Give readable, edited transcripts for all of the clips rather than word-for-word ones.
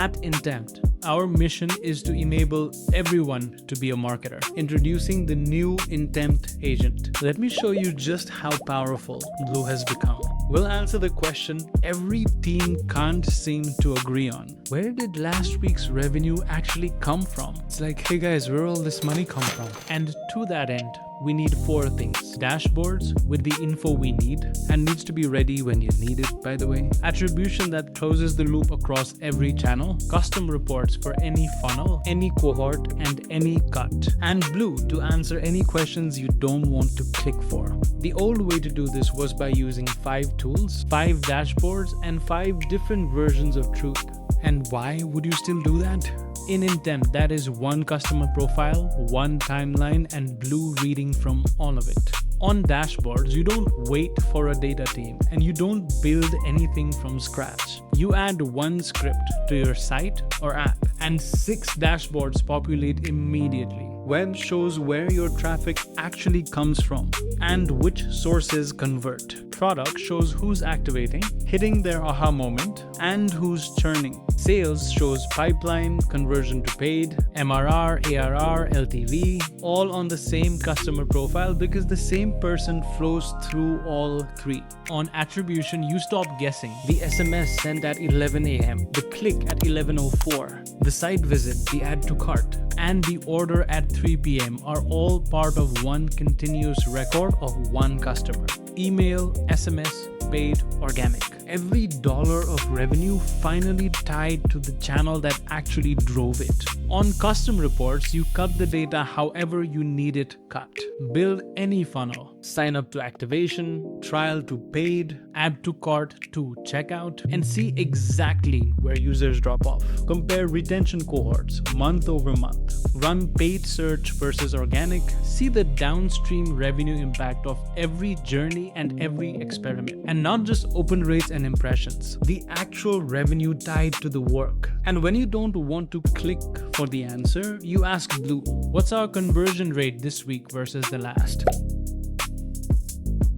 At Intempt, our mission is to enable everyone to be a marketer. Introducing the new Intempt agent. Let me show you just how powerful Blu has become. We'll answer the question every team can't seem to agree on. Where did last week's revenue actually come from? It's like, hey guys, where all this money come from? And to that end, we need 4 things. Dashboards with the info we need and needs to be ready when you need it, by the way. Attribution that closes the loop across every channel. Custom reports for any funnel, any cohort, and any cut. And Blu to answer any questions you don't want to click for. The old way to do this was by using 5 tools, 5 dashboards, and 5 different versions of truth. And why would you still do that? In Intempt, that is 1 customer profile, 1 timeline, and Blu reading from all of it. On dashboards, you don't wait for a data team and you don't build anything from scratch. You add 1 script to your site or app and 6 dashboards populate immediately. Web shows where your traffic actually comes from and which sources convert. Product shows who's activating, hitting their aha moment, and who's churning. Sales shows pipeline, conversion to paid, MRR, ARR, LTV, all on the same customer profile because the same person flows through all 3. On attribution, you stop guessing. The SMS sent at 11 a.m., the click at 11:04, the site visit, the add to cart, and the order at 3 p.m. are all part of 1 continuous record of 1 customer. Email, SMS, paid, organic. Every dollar of revenue finally tied to the channel that actually drove it. On custom reports, you cut the data however you need it cut. Build any funnel. Sign up to activation, trial to paid, add to cart to checkout, and see exactly where users drop off. Compare retention cohorts month over month. Run paid search versus organic. See the downstream revenue impact of every journey and every experiment. And not just open rates and impressions, the actual revenue tied to the work. And when you don't want to click for the answer, you ask Blu, what's our conversion rate this week versus the last?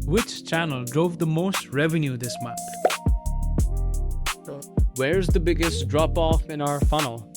Which channel drove the most revenue this month? Where's the biggest drop-off in our funnel?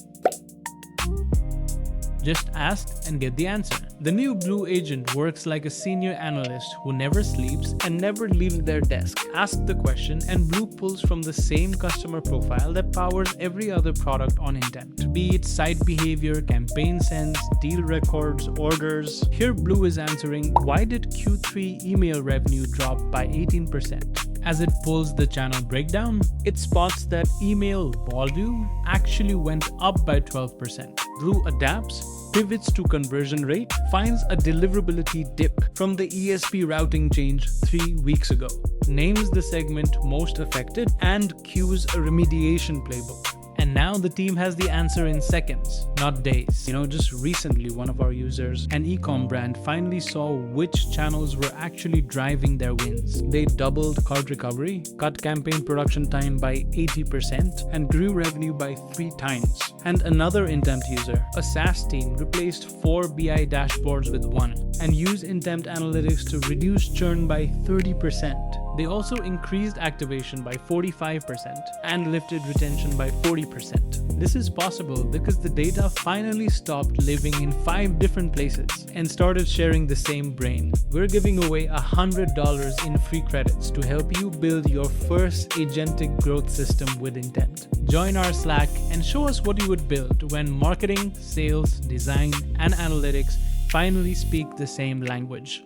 Just ask and get the answer. The new Blu Agent works like a senior analyst who never sleeps and never leaves their desk. Ask the question and Blu pulls from the same customer profile that powers every other product on Intempt. Be it site behavior, campaign sends, deal records, orders. Here Blu is answering, why did Q3 email revenue drop by 18%? As it pulls the channel breakdown, it spots that email volume actually went up by 12%. Blu adapts, pivots to conversion rate, finds a deliverability dip from the ESP routing change 3 weeks ago, names the segment most affected, and cues a remediation playbook. And now the team has the answer in seconds, not days. Just recently, one of our users, an e-com brand, finally saw which channels were actually driving their wins. They doubled cart recovery, cut campaign production time by 80%, and grew revenue by 3 times. And another Intempt user, a SaaS team, replaced 4 BI dashboards with 1 and used Intempt analytics to reduce churn by 30%. They also increased activation by 45% and lifted retention by 40%. This is possible because the data finally stopped living in 5 different places and started sharing the same brain. We're giving away $100 in free credits to help you build your first agentic growth system with Intempt. Join our Slack and show us what you would build when marketing, sales, design, and analytics finally speak the same language.